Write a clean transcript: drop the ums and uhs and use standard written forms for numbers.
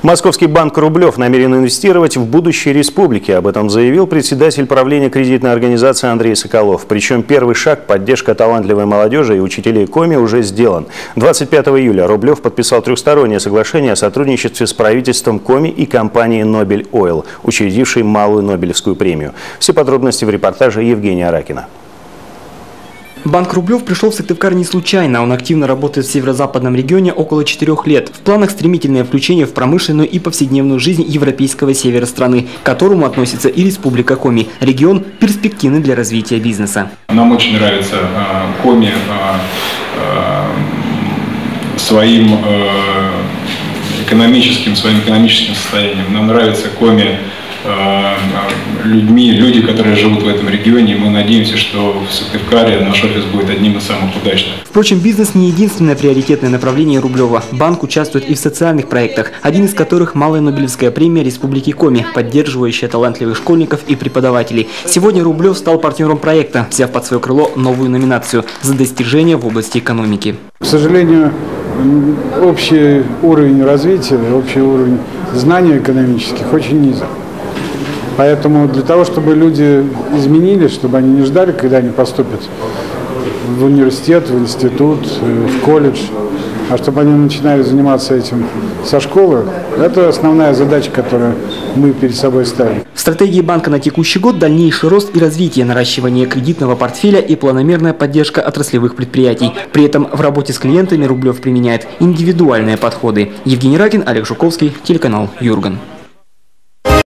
Московский банк «Рублев» намерен инвестировать в будущее республики. Об этом заявил председатель правления кредитной организации Андрей Соколов. Причем первый шаг – поддержка талантливой молодежи и учителей Коми – уже сделан. 25 июля «Рублев» подписал трехстороннее соглашение о сотрудничестве с правительством Коми и компанией «Нобель Ойл», учредившей малую Нобелевскую премию. Все подробности в репортаже Евгения Аракина. Банк «Рублев» пришел в Сыктывкар не случайно. Он активно работает в северо-западном регионе около 4 лет. В планах стремительное включение в промышленную и повседневную жизнь европейского севера страны, к которому относится и Республика Коми. Регион перспективный для развития бизнеса. Нам очень нравится Коми своим экономическим состоянием. Нам нравится Коми люди, которые живут в этом регионе. Мы надеемся, что в Сыктывкаре наш офис будет одним из самых удачных. Впрочем, бизнес не единственное приоритетное направление Рублева. Банк участвует и в социальных проектах, один из которых малая Нобелевская премия Республики Коми, поддерживающая талантливых школьников и преподавателей. Сегодня Рублев стал партнером проекта, взяв под свое крыло новую номинацию за достижения в области экономики. К сожалению, общий уровень развития, общий уровень знаний экономических очень низок. Поэтому для того, чтобы люди изменились, чтобы они не ждали, когда они поступят в университет, в институт, в колледж, а чтобы они начинали заниматься этим со школы, это основная задача, которую мы перед собой ставим. В стратегии банка на текущий год дальнейший рост и развитие, наращивание кредитного портфеля и планомерная поддержка отраслевых предприятий. При этом в работе с клиентами Рублев применяет индивидуальные подходы. Евгений Ракин, Олег Жуковский, телеканал Юрган.